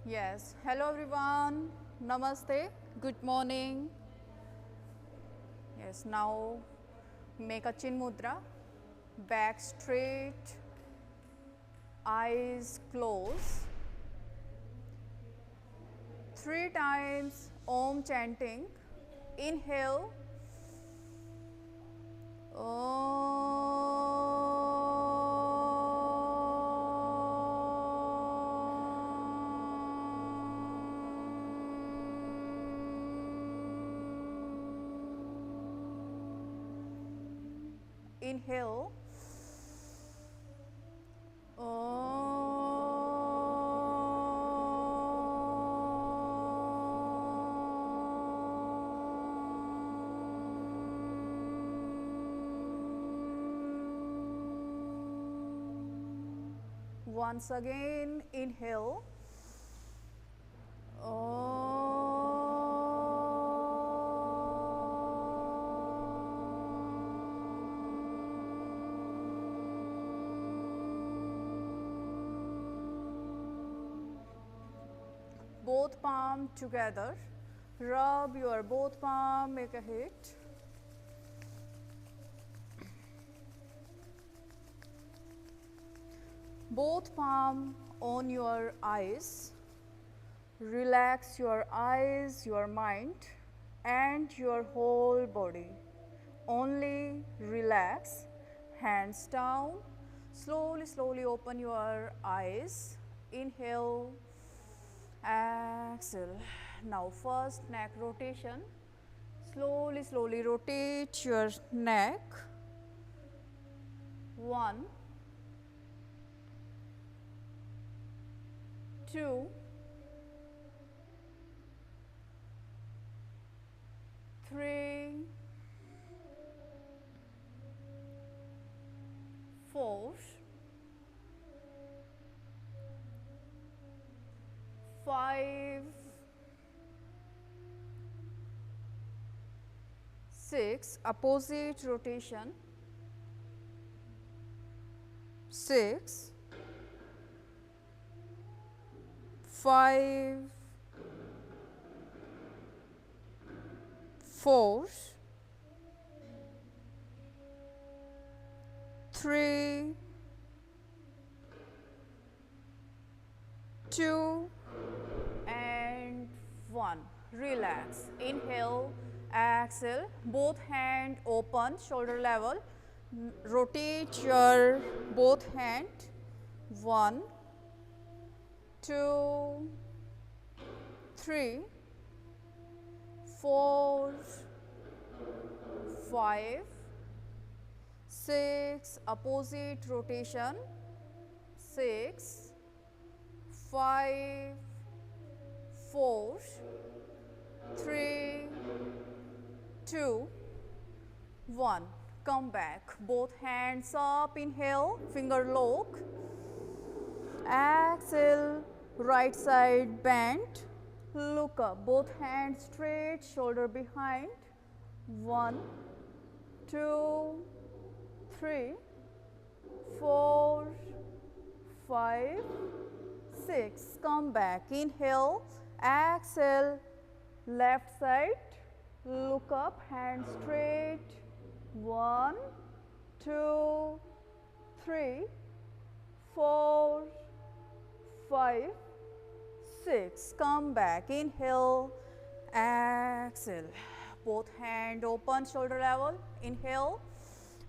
Yes, hello everyone, namaste, good morning. Yes, now make a chin mudra, back straight, eyes closed. 3 times Om chanting. Inhale, inhale, once again, inhale. Both palm together. Rub your both palm, make a hit. Both palm on your eyes. Relax your eyes, your mind and your whole body. Only relax. Hands down. Slowly open your eyes. Inhale, exhale. Now first neck rotation. Slowly rotate your neck. 1, 2, 3, 4, 5, 6, opposite rotation. 6, 5, 4, 3, 2 and 1. Relax. Inhale, exhale. Both hand open, shoulder level. Rotate your both hand. 1, 2, 3, 4, 5, 6, opposite rotation. 6, 5, 4, 3, 2, 1. Come back. Both hands up. Inhale, finger lock. Exhale, right side bend. Look up. Both hands straight, shoulder behind. 1, 2, 3, 4, 5, 6. Come back. Inhale, exhale, left side. Look up, hands straight. 1, 2, 3, 4, 5, 6. Come back. Inhale, exhale. Both hand open, shoulder level. Inhale,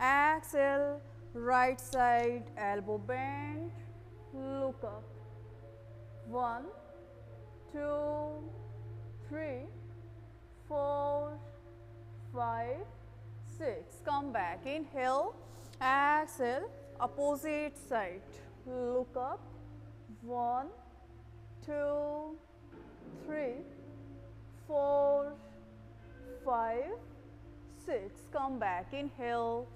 exhale, right side, elbow bend. Look up. 1, 2, 3, 4, 5, 6. Come back. Inhale, exhale, opposite side. Look up. 1, 2, 3, 4, 5, 6. Come back. Inhale,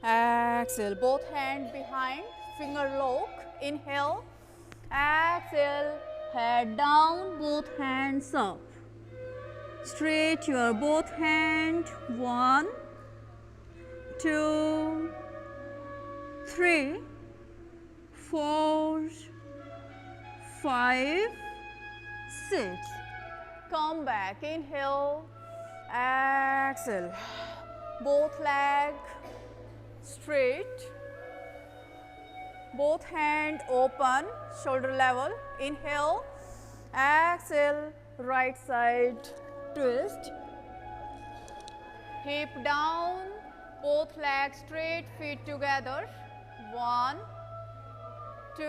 exhale. Both hand behind, finger lock. Inhale, exhale, head down, both hands up. Straight your both hand. 1, 2, 3, 4, 5, 6. Come back, inhale, exhale. Both leg straight, both hand open, shoulder level. Inhale, exhale, right side twist. Hip down, both legs straight, feet together. 1, 2,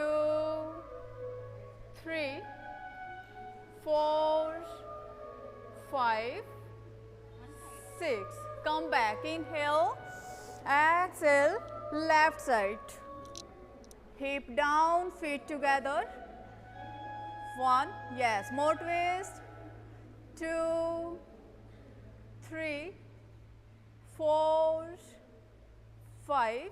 3, 4, 5, 6. Come back, inhale, exhale, left side. Hip down, feet together. 1, yes, more twist. 2, 3, 4, 5,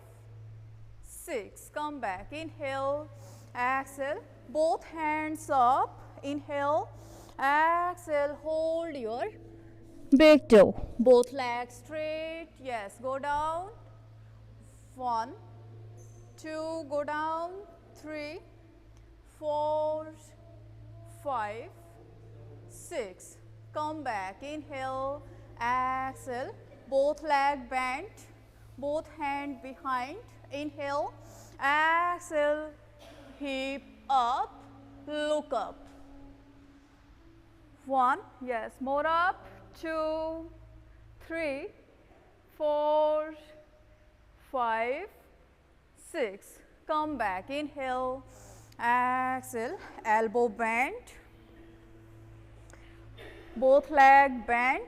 6. Come back, inhale, exhale, both hands up. Inhale, exhale, hold your big toe. Both legs straight, yes, go down. 1, 2, go down. 3, 4, 5, 6. Come back, inhale, exhale, both leg bent, both hand behind. Inhale, exhale, hip up, look up. 1, yes, more up. 2, 3, 4, 5, 6. Come back, inhale, exhale, elbow bent, both leg bent.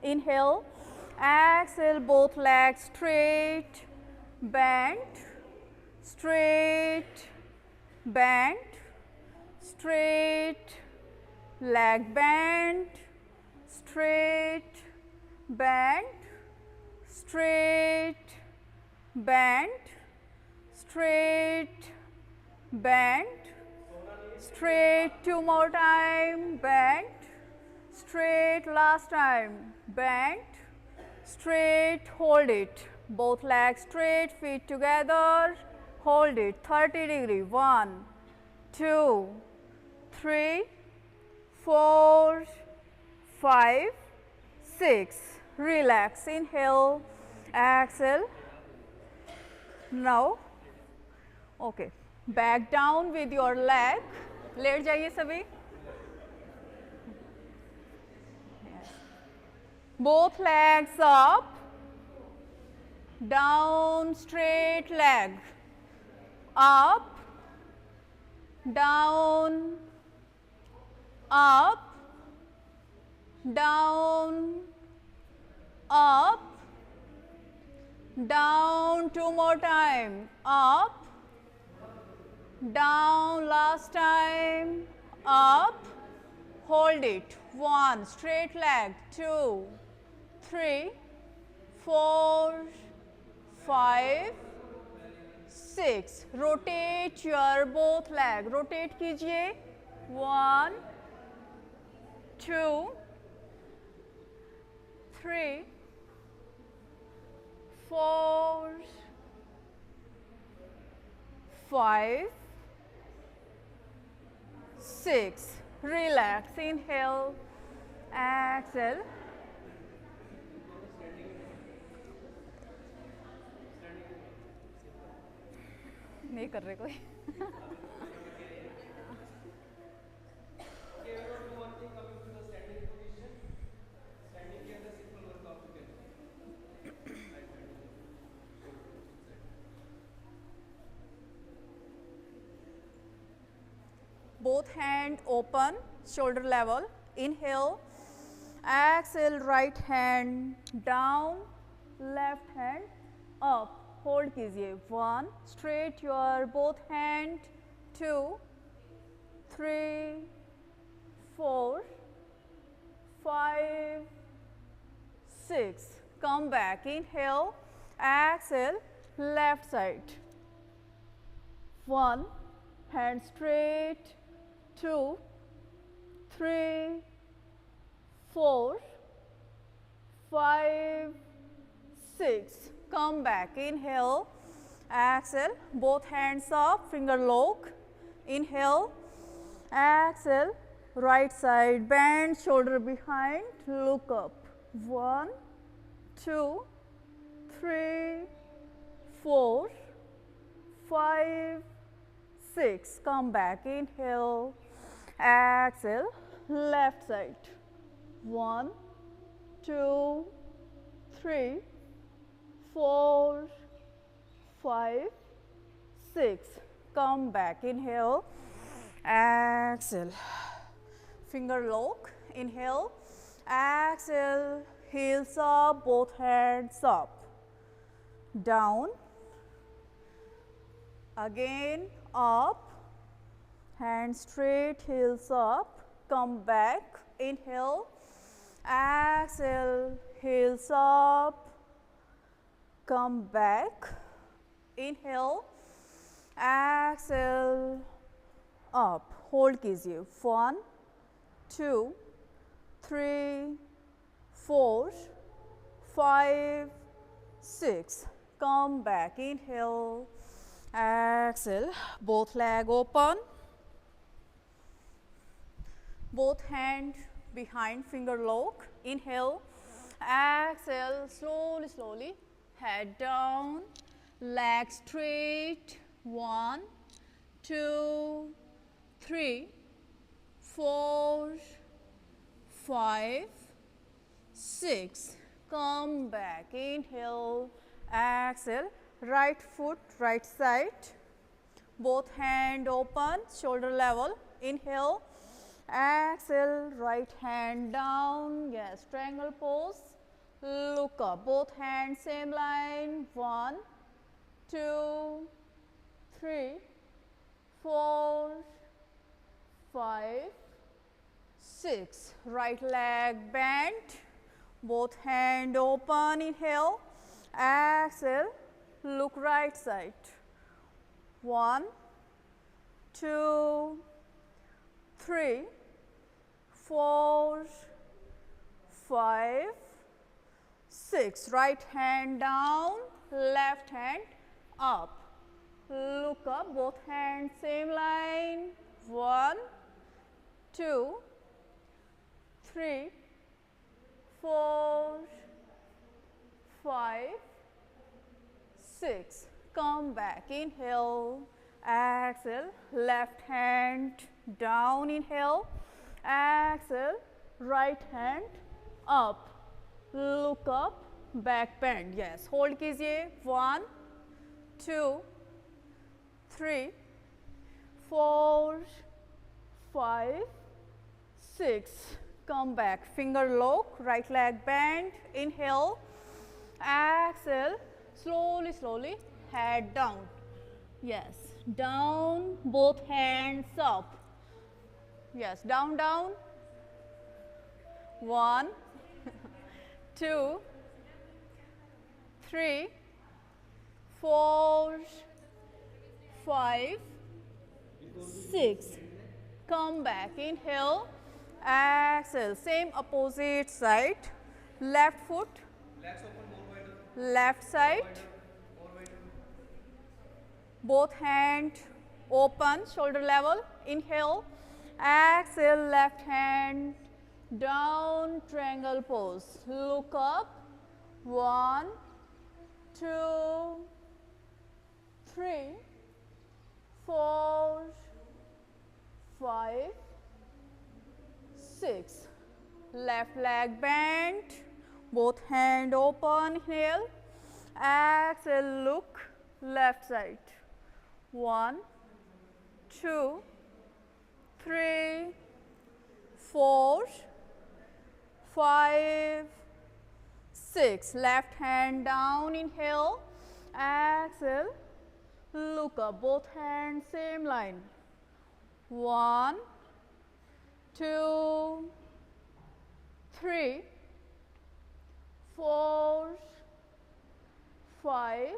Inhale, exhale, both legs straight, bent, straight, bent, straight, leg bent, straight, bent, straight, bent, straight, bent, straight. 2 more time, bent, straight, last time, bent, straight, hold it. Both legs straight, feet together, hold it, 30 degree. 1, 2, 3, 4, 5, 6. Relax, inhale, exhale. Now, okay, back down with your leg. लेट जाइए सभी. Both legs up, down, straight leg, up, down, up, down, up, down. 2 more time, up, down, last time, up, hold it. 1, straight leg. 2, 3, 4, 5, 6. Rotate your both leg. Rotate कीजिए. 1, 2, 3, 4, 5, 6. Relax. Inhale, exhale. नहीं कर रहे कोई. Both hand open, shoulder level. Inhale, exhale, right hand down, left hand up. Hold कीजिए. 1, straight your both hand. 2, 3, 4, 5, 6. Come back. Inhale, exhale, left side. 1, hand straight. 2, 3, 4, 5, 6. Come back. Inhale, exhale, both hands up, finger lock. Inhale, exhale, Right side, bend, shoulder behind, look up. 1, 2, 3, 4, 5, 6. Come back, inhale, exhale, left side. 1, 2, 3, 4, 5, 6. Come back, inhale, exhale. Finger lock, inhale, exhale, heels up, both hands up, down, again up, hands straight, heels up, come back, inhale, exhale, heels up, come back, inhale, exhale, up, hold कीजिए, 1, 2, 3, 4, 5, 6. Come back, inhale, exhale, both leg open, both hand behind, finger lock, inhale, exhale, slowly, slowly, head down, leg straight, 1, 2, 3, 4, 5, 6. Come back, inhale, exhale, right foot, right side, both hand open, shoulder level, inhale, exhale, right hand down, yes, triangle pose, look up, both hands same line, 1, 2, 3, 4, 5, 6. Right leg bent, both hand open, inhale, exhale, look right side. 1, 2, 3, 4, 5, 6. Right hand down, left hand up. Look up, both hands same line. 1, 2, 3, 4, 5, 6. Come back, inhale, exhale, left hand down, inhale, exhale, right hand up, look up, back bend, yes, hold कीजिए, 1, 2, 3, 4, 5, 6. Come back, finger lock, right leg bend, inhale, exhale, slowly, slowly, head down. Yes, down, both hands up. Yes, down, down. 1, 2, 3, 4, 5, 6. Come back, inhale, exhale, same opposite side, left foot, left side, both hand open, shoulder level, inhale, exhale, left hand down, triangle pose, look up, 1, 2, 3, 4, 5, 6. Left leg bent, both hand open, inhale, exhale, look, left side. 1, 2, 3, 4, 5, 6. Left hand down, inhale, exhale, look up, both hands same line. 1, 2, 3, 4, 5,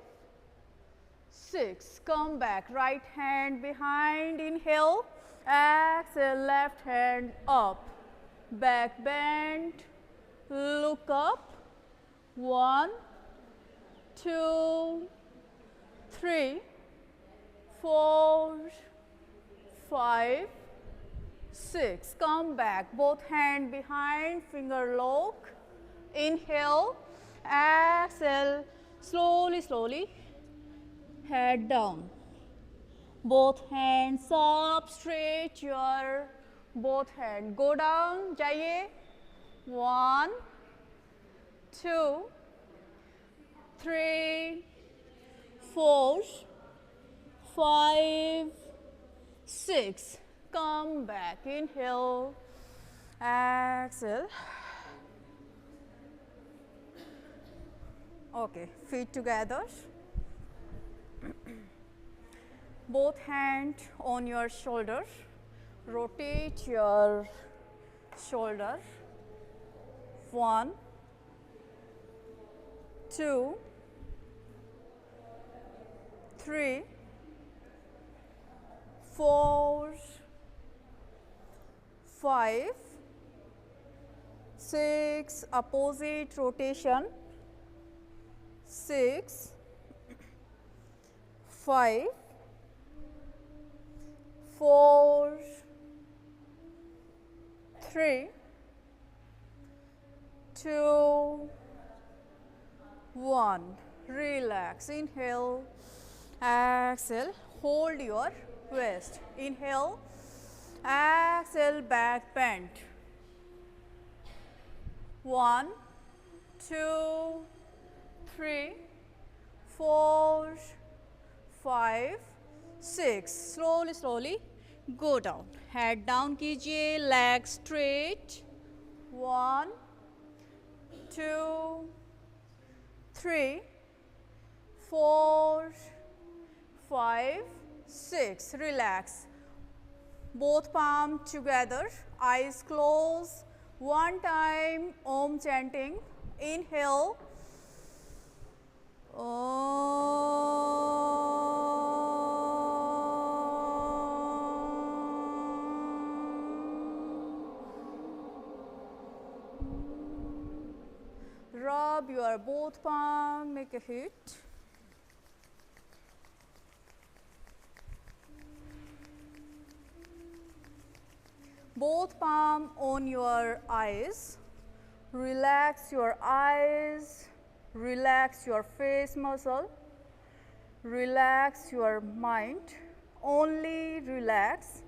6. Come back, right hand behind, inhale, exhale, left hand up, back bend, look up, 1, 2, 3, 4, 5, 6. Come back, both hand behind, finger lock. Inhale, exhale, slowly, slowly, head down. Both hands up, straight your both hand. Go down, जाइए. 1, 2, 3, 4, 5, 6. Come back, inhale, exhale. Okay, feet together. Both hands on your shoulder. Rotate your shoulder. 1, 2, 3, 4, 5, 6, opposite rotation. 6, 5, 4, 3, 2, 1. Relax. Inhale, exhale. Hold your waist. Inhale, exhale, back bend. 1, 2, 3, 4, 5, 6. Slowly, slowly go down. Head down कीजिए, legs straight. 1, 2, 3, 4, 5, 6. Relax. Both palms together, eyes closed. One time, Om chanting. Inhale. Rub your both palms, make a hit. Both palms on your eyes. Relax your eyes. Relax your face muscle. Relax your mind. Only relax.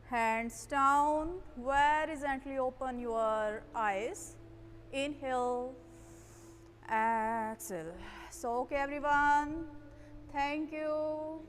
Hands down. Very gently open your eyes. Inhale. Exhale. So, okay everyone. Thank you.